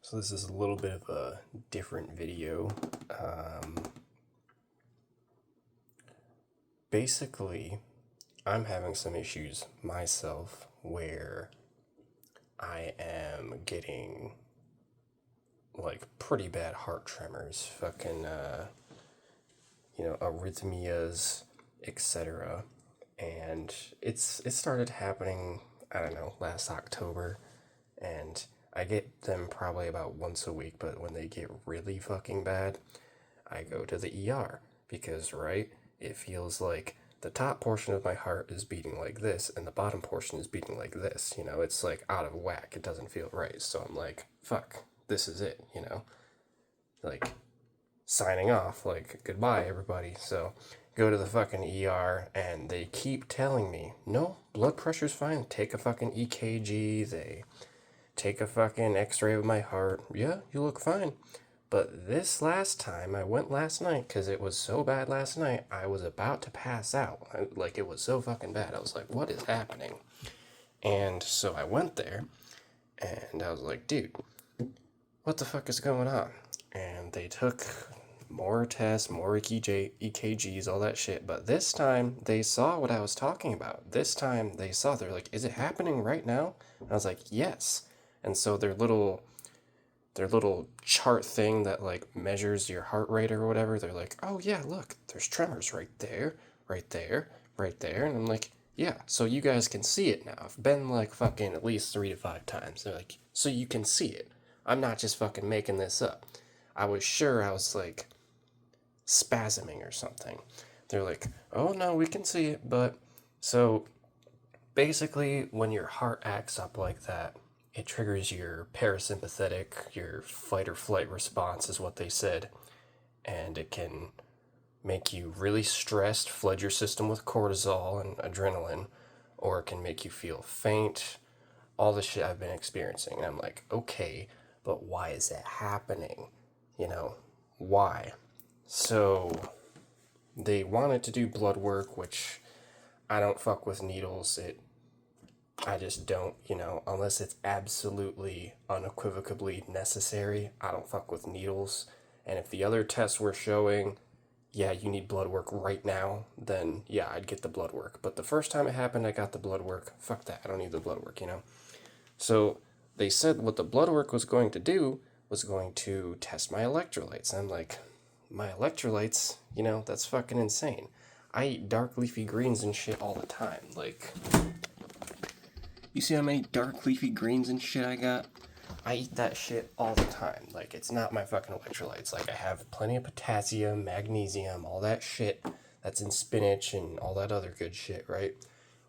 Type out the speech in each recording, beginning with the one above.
So this is a little bit of a different video. Basically, I'm having some issues myself where I am getting like pretty bad heart tremors, fucking arrhythmias, etc. And it started happening, I don't know, last October, and I get them probably about once a week, but when they get really fucking bad, I go to the ER because, right, it feels like the top portion of my heart is beating like this and the bottom portion is beating like this. It's like out of whack. It doesn't feel right. So I'm like, fuck, this is it, Like signing off, like goodbye, everybody. So go to the fucking ER and they keep telling me, no, blood pressure's fine. Take a fucking EKG. They take a fucking x-ray of my heart. Yeah, you look fine. But this last time, I went last night because it was so bad last night, I was about to pass out. It was so fucking bad. I was like, what is happening? And so I went there and I was like, dude, what the fuck is going on? And they took more tests, more EKGs, all that shit. But this time, they saw what I was talking about. This time, they're like, is it happening right now? And I was like, yes. And so their little chart thing that like measures your heart rate or whatever, they're like, oh yeah, look, there's tremors right there, right there, right there. And I'm like, yeah, so you guys can see it now. I've been like fucking at least 3 to 5 times. They're like, so you can see it. I'm not just fucking making this up. I was sure I was like spasming or something. They're like, oh no, we can see it. But so basically when your heart acts up like that, it triggers your parasympathetic, your fight or flight response is what they said. And it can make you really stressed, flood your system with cortisol and adrenaline, or it can make you feel faint, all the shit I've been experiencing. And I'm like, okay, but why is that happening? Why? So they wanted to do blood work, which I don't fuck with needles. I just don't, unless it's absolutely unequivocally necessary, I don't fuck with needles. And if the other tests were showing, yeah, you need blood work right now, then yeah, I'd get the blood work. But the first time it happened, I got the blood work. Fuck that. I don't need the blood work, So they said what the blood work was going to do was going to test my electrolytes. And I'm like, my electrolytes, that's fucking insane. I eat dark leafy greens and shit all the time. Like, you see how many dark leafy greens and shit I got? I eat that shit all the time. Like, it's not my fucking electrolytes. Like, I have plenty of potassium, magnesium, all that shit that's in spinach and all that other good shit, right?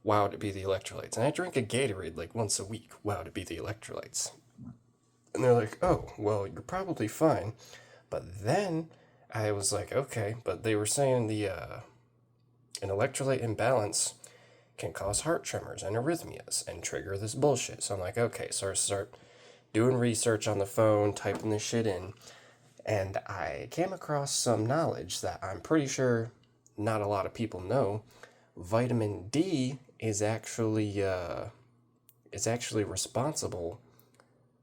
Wow, to be the electrolytes. And I drink a Gatorade like once a week. Wow, to be the electrolytes. And they're like, oh, well, you're probably fine. But then I was like, okay. But they were saying an electrolyte imbalance can cause heart tremors and arrhythmias and trigger this bullshit. So I'm like, okay. So I start doing research on the phone, typing this shit in, and I came across some knowledge that I'm pretty sure not a lot of people know. Vitamin D is actually responsible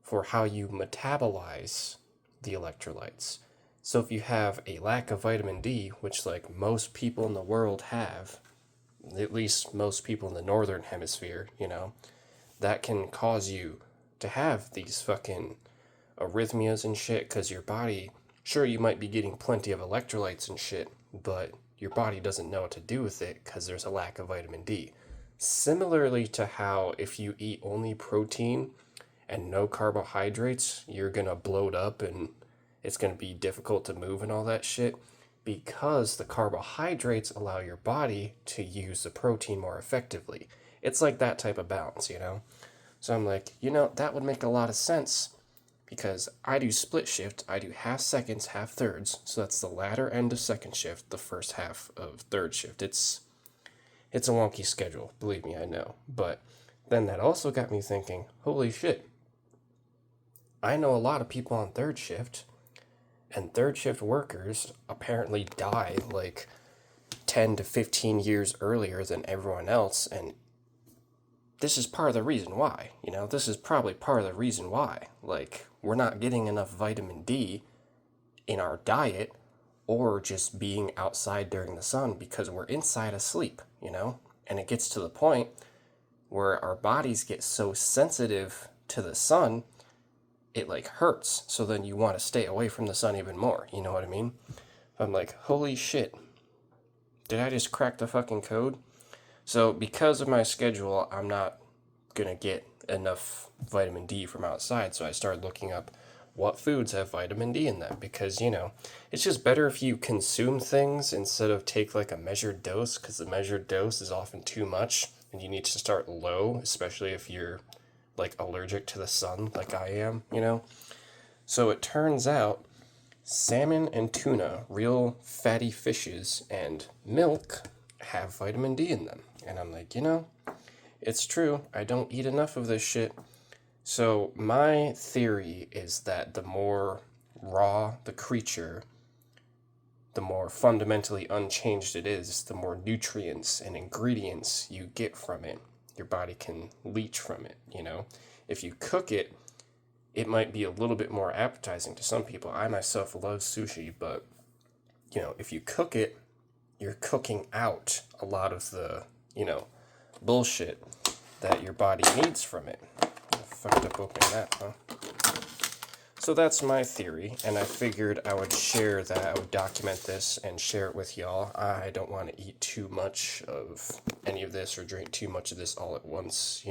for how you metabolize the electrolytes. So if you have a lack of vitamin D, which like most people in the world have, at least most people in the northern hemisphere, that can cause you to have these fucking arrhythmias and shit, because your body, sure, you might be getting plenty of electrolytes and shit, but your body doesn't know what to do with it because there's a lack of vitamin D. Similarly to how if you eat only protein and no carbohydrates, you're gonna bloat up and it's gonna be difficult to move and all that shit, because the carbohydrates allow your body to use the protein more effectively. It's like that type of balance, So I'm like, that would make a lot of sense because I do split shift. I do half seconds, half thirds. So that's the latter end of second shift, the first half of third shift. It's a wonky schedule, believe me, I know. But then that also got me thinking, holy shit, I know a lot of people on third shift, and third shift workers apparently die like 10 to 15 years earlier than everyone else. And this is part of the reason why. This is probably part of the reason why. Like, we're not getting enough vitamin D in our diet or just being outside during the sun because we're inside asleep. And it gets to the point where our bodies get so sensitive to the sun, it like hurts. So then you want to stay away from the sun even more. You know what I mean? I'm like, holy shit. Did I just crack the fucking code? So because of my schedule, I'm not gonna get enough vitamin D from outside. So I started looking up what foods have vitamin D in them because, it's just better if you consume things instead of take like a measured dose, because the measured dose is often too much and you need to start low, especially if you're like allergic to the sun like I am. So it turns out salmon and tuna, real fatty fishes, and milk have vitamin D in them. And I'm like, it's true. I don't eat enough of this shit. So my theory is that the more raw the creature, the more fundamentally unchanged it is, the more nutrients and ingredients you get from it. Your body can leach from it. If you cook it, it might be a little bit more appetizing to some people. I myself love sushi, but if you cook it, you're cooking out a lot of the, bullshit that your body needs from it. I fucked up opening that, huh? So that's my theory, and I figured I would share that, I would document this and share it with y'all. I don't want to eat too much of any of this or drink too much of this all at once,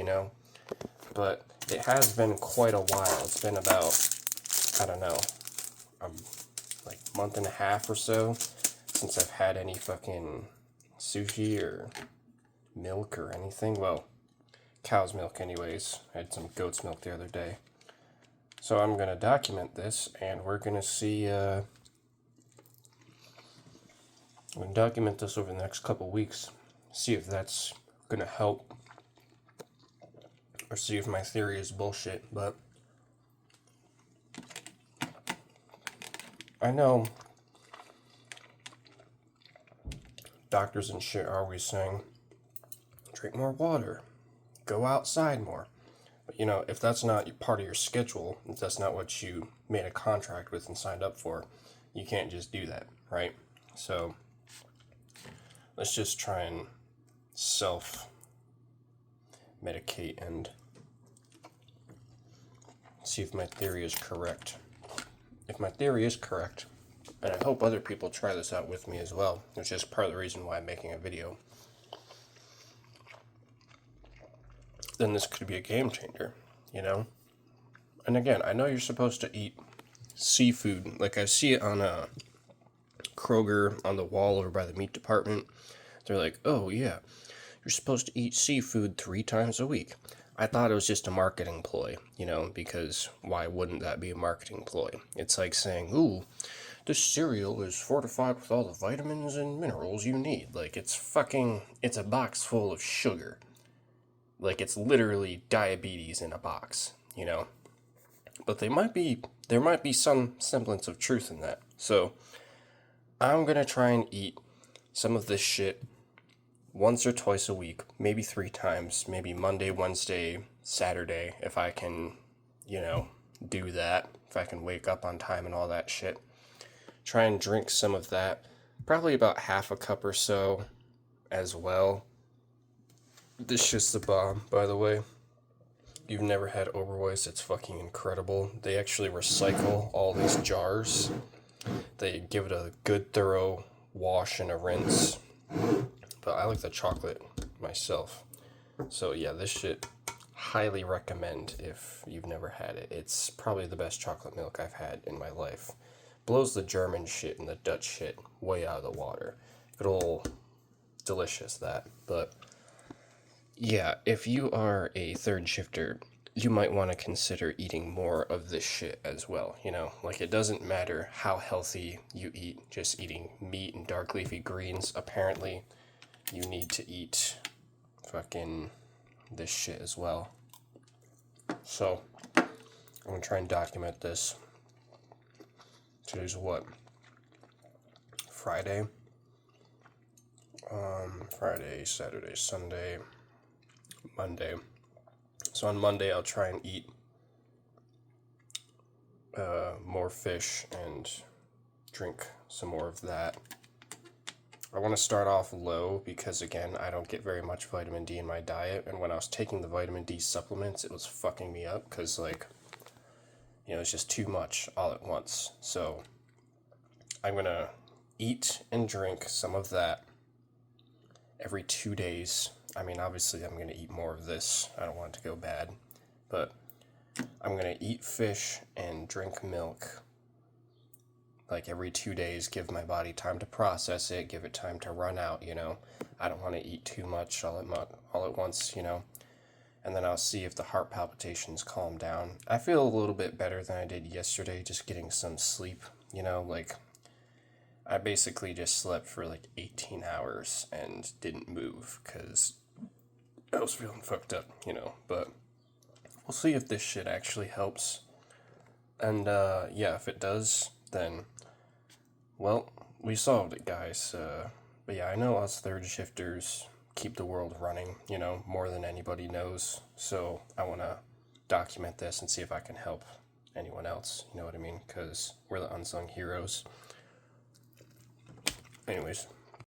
But it has been quite a while. It's been about, I don't know, like month and a half or so since I've had any fucking sushi or milk or anything. Well, cow's milk anyways. I had some goat's milk the other day. So I'm going to document this, and we're going to see, we're going to document this over the next couple weeks, see if that's going to help, or see if my theory is bullshit. But I know doctors and shit are always saying, drink more water, go outside more. But if that's not part of your schedule, if that's not what you made a contract with and signed up for, you can't just do that, right? So let's just try and self-medicate and see if my theory is correct. If my theory is correct, and I hope other people try this out with me as well, which is part of the reason why I'm making a video, then this could be a game changer, And again, I know you're supposed to eat seafood. Like, I see it on a Kroger on the wall over by the meat department. They're like, oh yeah, you're supposed to eat seafood 3 times a week. I thought it was just a marketing ploy, because why wouldn't that be a marketing ploy? It's like saying, ooh, this cereal is fortified with all the vitamins and minerals you need. Like, it's a box full of sugar. Like, it's literally diabetes in a box, But there might be some semblance of truth in that. So I'm going to try and eat some of this shit once or twice a week, maybe 3 times, maybe Monday, Wednesday, Saturday, if I can, do that, if I can wake up on time and all that shit. Try and drink some of that, probably about half a cup or so as well. This shit's the bomb, by the way. You've never had Oberweis, it's fucking incredible. They actually recycle all these jars. They give it a good thorough wash and a rinse. But I like the chocolate myself. So yeah, this shit, highly recommend if you've never had it. It's probably the best chocolate milk I've had in my life. Blows the German shit and the Dutch shit way out of the water. Good old delicious, that. But yeah, if you are a third shifter, you might want to consider eating more of this shit as well, Like, it doesn't matter how healthy you eat, just eating meat and dark leafy greens. Apparently, you need to eat fucking this shit as well. So, I'm going to try and document this. Today's what? Friday? Friday, Saturday, Sunday, Monday. So on Monday, I'll try and eat more fish and drink some more of that. I want to start off low because, again, I don't get very much vitamin D in my diet, and when I was taking the vitamin D supplements, it was fucking me up because, like, you know, it's just too much all at once. So I'm going to eat and drink some of that every 2 days. I mean, obviously, I'm going to eat more of this. I don't want it to go bad, but I'm going to eat fish and drink milk like every 2 days, give my body time to process it, give it time to run out, you know. I don't want to eat too much all at once, you know. And then I'll see if the heart palpitations calm down. I feel a little bit better than I did yesterday, just getting some sleep, you know, like I basically just slept for like 18 hours and didn't move because I was feeling fucked up, you know, but we'll see if this shit actually helps. And yeah, if it does, then well, we solved it, guys. But yeah, I know us third shifters keep the world running, you know, more than anybody knows. So I want to document this and see if I can help anyone else, you know what I mean? Because we're the unsung heroes. Anyways.